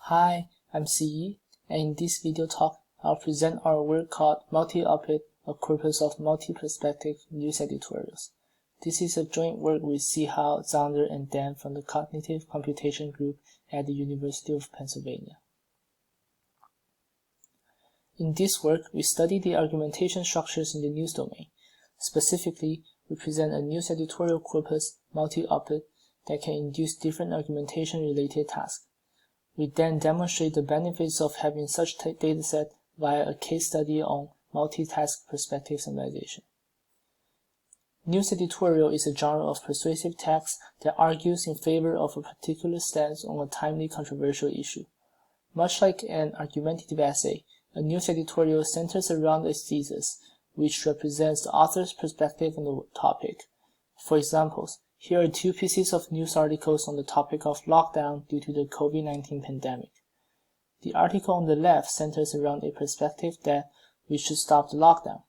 Hi, I'm Siyi, and in this video talk, I'll present our work called MultiOpEd, a corpus of multi-perspective news editorials. This is a joint work with Sihao, Xander, and Dan from the Cognitive Computation Group at the University of Pennsylvania. In this work, we study the argumentation structures in the news domain. Specifically, we present a news editorial corpus, MultiOpEd, that can induce different argumentation-related tasks. We then demonstrate the benefits of having such a dataset via a case study on multitask perspective summarization. News editorial is a genre of persuasive text that argues in favor of a particular stance on a timely controversial issue. Much like an argumentative essay, a news editorial centers around a thesis, which represents the author's perspective on the topic. For examples, here are two pieces of news articles on the topic of lockdown due to the COVID-19 pandemic. The article on the left centers around a perspective that we should stop the lockdown.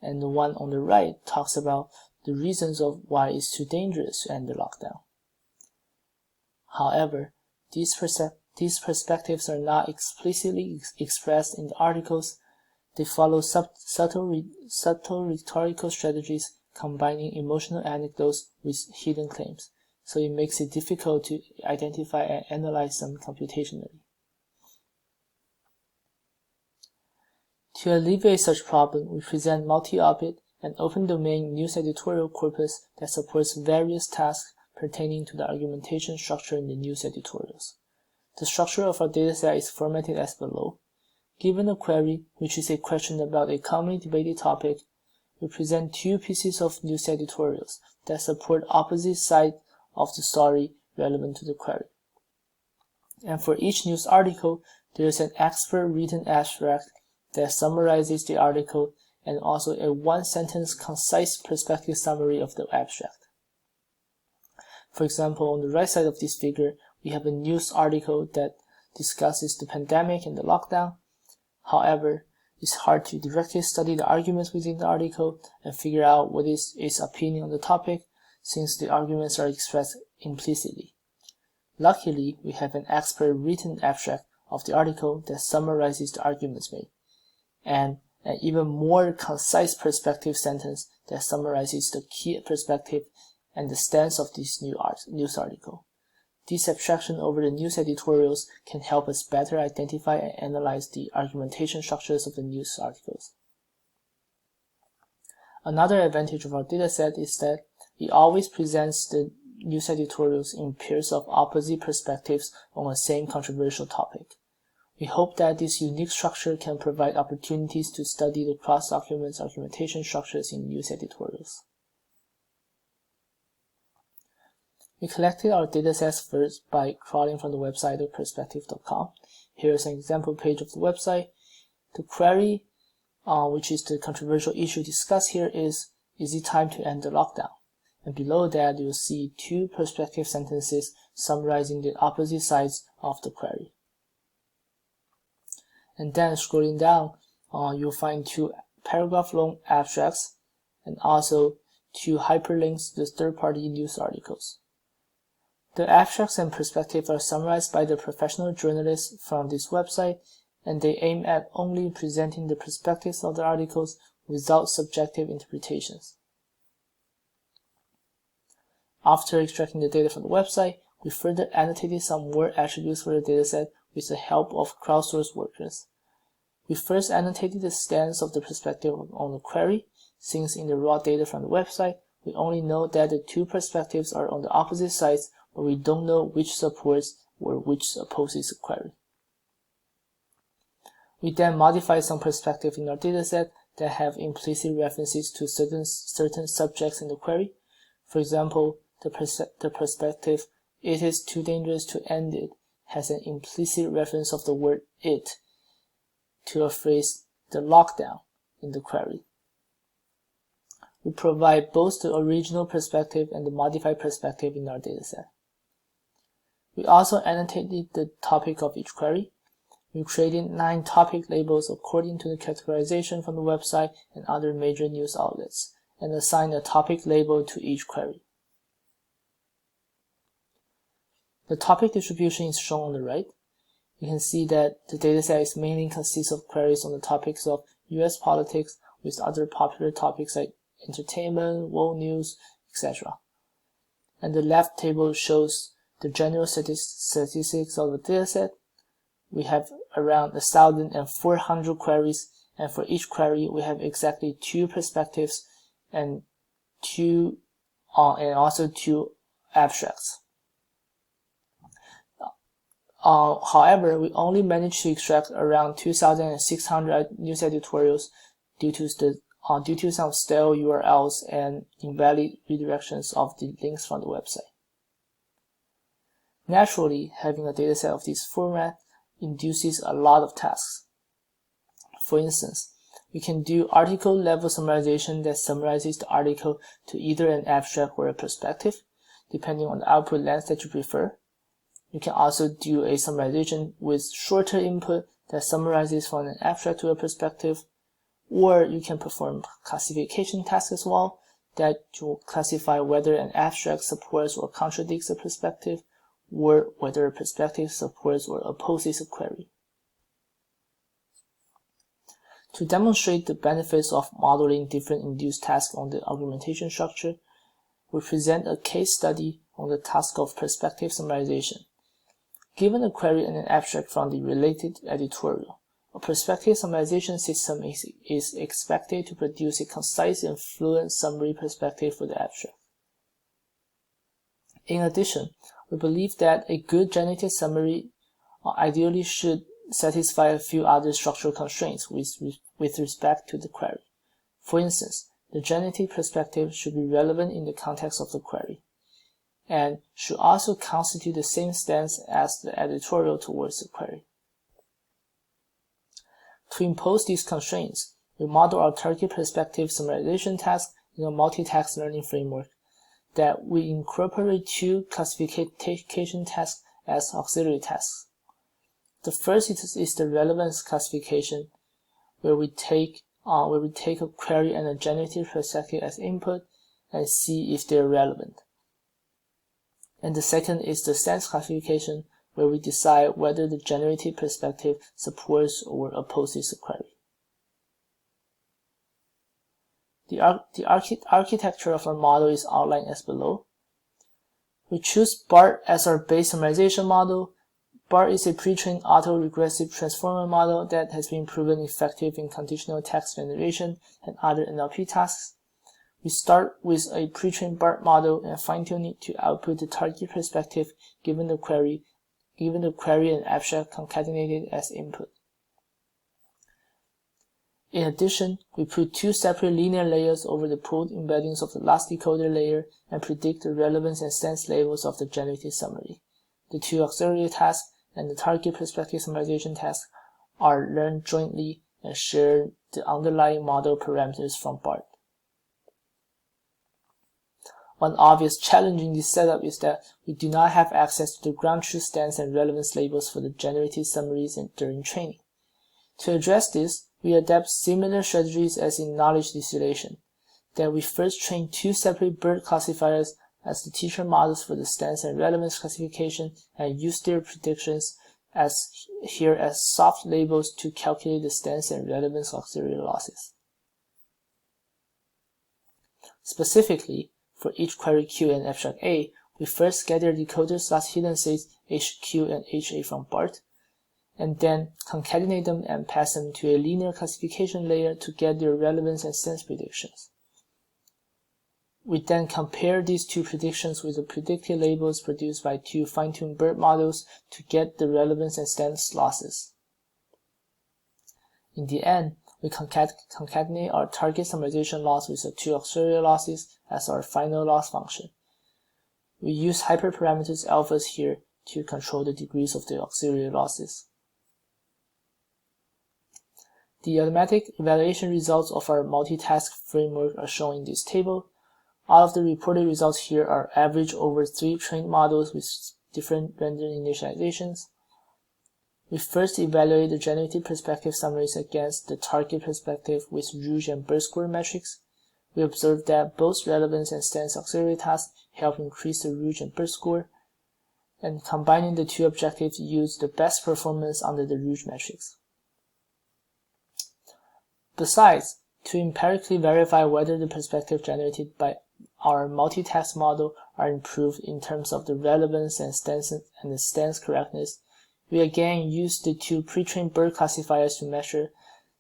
And the one on the right talks about the reasons of why it's too dangerous to end the lockdown. However, these perspectives are not explicitly expressed in the articles. They follow subtle rhetorical strategies combining emotional anecdotes with hidden claims, so it makes it difficult to identify and analyze them computationally. To alleviate such problem, we present MultiOpEd, an open-domain news editorial corpus that supports various tasks pertaining to the argumentation structure in the news editorials. The structure of our dataset is formatted as below. Given a query, which is a question about a commonly debated topic, we present two pieces of news editorials that support opposite sides of the story relevant to the query. And for each news article, there is an expert written abstract that summarizes the article and also a one-sentence concise perspective summary of the abstract. For example, on the right side of this figure, we have a news article that discusses the pandemic and the lockdown. However, it's hard to directly study the arguments within the article and figure out what is its opinion on the topic, since the arguments are expressed implicitly. Luckily, we have an expert written abstract of the article that summarizes the arguments made, and an even more concise perspective sentence that summarizes the key perspective and the stance of this news article. This abstraction over the news editorials can help us better identify and analyze the argumentation structures of the news articles. Another advantage of our dataset is that it always presents the news editorials in pairs of opposite perspectives on the same controversial topic. We hope that this unique structure can provide opportunities to study the cross-document argumentation structures in news editorials. We collected our datasets first by crawling from the website of perspective.com. Here is an example page of the website. The query, which is the controversial issue discussed here, is it time to end the lockdown? And below that, you'll see two perspective sentences summarizing the opposite sides of the query. And then scrolling down, you'll find two paragraph-long abstracts and also two hyperlinks to the third-party news articles. The abstracts and perspectives are summarized by the professional journalists from this website, and they aim at only presenting the perspectives of the articles without subjective interpretations. After extracting the data from the website, we further annotated some more attributes for the dataset with the help of crowdsourced workers. We first annotated the stance of the perspective on the query, since in the raw data from the website, we only know that the two perspectives are on the opposite sides, but we don't know which supports or which opposes the query. We then modified some perspectives in our dataset that have implicit references to certain subjects in the query. For example, the perspective, "It is too dangerous to end it," has an implicit reference of the word "it" to a phrase, "the lockdown," in the query. We provide both the original perspective and the modified perspective in our dataset. We also annotated the topic of each query. We created 9 topic labels according to the categorization from the website and other major news outlets, and assigned a topic label to each query. The topic distribution is shown on the right. You can see that the dataset is mainly consists of queries on the topics of US politics with other popular topics like entertainment, world news, etc. And the left table shows the general statistics of the dataset. We have around 1,400 queries, and for each query we have exactly 2 perspectives and also 2 abstracts. However, we only managed to extract around 2,600 news editorials due to some stale URLs and invalid redirections of the links from the website. Naturally, having a dataset of this format induces a lot of tasks. For instance, we can do article-level summarization that summarizes the article to either an abstract or a perspective, depending on the output length that you prefer. You can also do a summarization with shorter input that summarizes from an abstract to a perspective, or you can perform classification tasks as well that will classify whether an abstract supports or contradicts a perspective, or whether a perspective supports or opposes a query. To demonstrate the benefits of modeling different induced tasks on the argumentation structure, we present a case study on the task of perspective summarization. Given a query and an abstract from the related editorial, a perspective summarization system is expected to produce a concise and fluent summary perspective for the abstract. In addition, we believe that a good generated summary ideally should satisfy a few other structural constraints with respect to the query. For instance, the generated perspective should be relevant in the context of the query, and should also constitute the same stance as the editorial towards the query. To impose these constraints, we model our target perspective summarization task in a multi-task learning framework that we incorporate 2 classification tasks as auxiliary tasks. The first is the relevance classification, where we take a query and a generated perspective as input and see if they're relevant. And the second is the stance classification, where we decide whether the generated perspective supports or opposes the query. The architecture of our model is outlined as below. We choose BART as our base summarization model. BART is a pre-trained auto-regressive transformer model that has been proven effective in conditional text generation and other NLP tasks. We start with a pre-trained BART model and fine-tune it to output the target perspective given the query and abstract concatenated as input. In addition, we put 2 separate linear layers over the pooled embeddings of the last decoder layer and predict the relevance and stance labels of the generated summary. The 2 auxiliary tasks and the target perspective summarization task are learned jointly and share the underlying model parameters from BART. One obvious challenge in this setup is that we do not have access to the ground truth stance and relevance labels for the generated summaries during training. To address this, we adapt similar strategies as in knowledge distillation, that we first train 2 separate BERT classifiers as the teacher models for the stance and relevance classification and use their predictions as soft labels to calculate the stance and relevance auxiliary losses. Specifically, for each query Q and abstract A, we first gather decoder/hidden states HQ and HA from BART, and then concatenate them and pass them to a linear classification layer to get their relevance and stance predictions. We then compare these 2 predictions with the predicted labels produced by 2 fine-tuned BERT models to get the relevance and stance losses. In the end, we concatenate our target summarization loss with the 2 auxiliary losses as our final loss function. We use hyperparameters alphas here to control the degrees of the auxiliary losses. The automatic evaluation results of our multitask framework are shown in this table. All of the reported results here are averaged over 3 trained models with different render initializations. We first evaluate the generated perspective summaries against the target perspective with Rouge and BERT score metrics. We observed that both relevance and stance auxiliary tasks help increase the Rouge and BERT score, and combining the two objectives yields the best performance under the Rouge matrix. Besides, to empirically verify whether the perspective generated by our multitask model are improved in terms of the relevance and the stance correctness, we again use the two pre-trained BERT classifiers to measure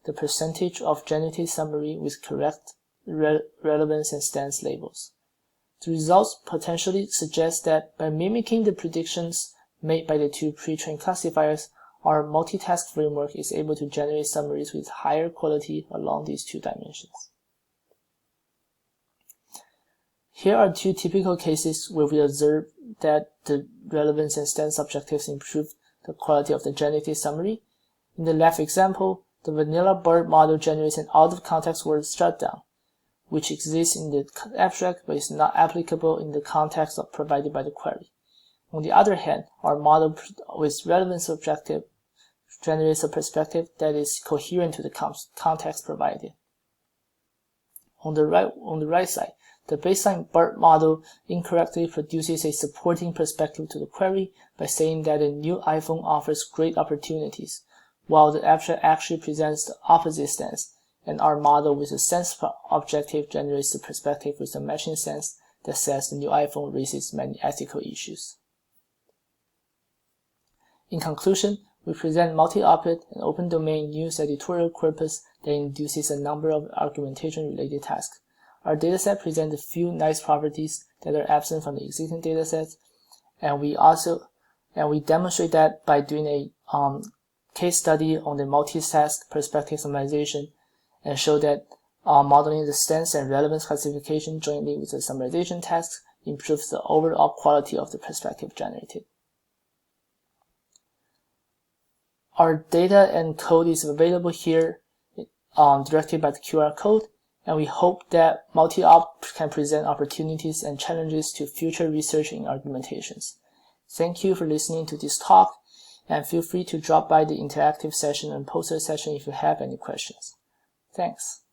the percentage of generated summary with correct relevance and stance labels. The results potentially suggest that by mimicking the predictions made by the two pre-trained classifiers, our multitask framework is able to generate summaries with higher quality along these two dimensions. Here are two typical cases where we observe that the relevance and stance objectives improve the quality of the generated summary. In the left example, the vanilla BERT model generates an out-of-context word shutdown, which exists in the abstract but is not applicable in the context provided by the query. On the other hand, our model with relevance objective generates a perspective that is coherent to the context provided. On the right side, the baseline BERT model incorrectly produces a supporting perspective to the query by saying that a new iPhone offers great opportunities, while the abstract actually presents the opposite stance, and our model with a sense objective generates the perspective with a matching sense that says the new iPhone raises many ethical issues. In conclusion, we present MultiOpEd, an open domain news editorial corpus that induces a number of argumentation-related tasks. Our dataset presents a few nice properties that are absent from the existing datasets, and we demonstrate that by doing a case study on the multitask perspective summarization, and show that modeling the stance and relevance classification jointly with the summarization task improves the overall quality of the perspective generated. Our data and code is available here directly by the QR code, and we hope that MultiOpEd can present opportunities and challenges to future research in argumentations. Thank you for listening to this talk, and feel free to drop by the interactive session and poster session if you have any questions. Thanks.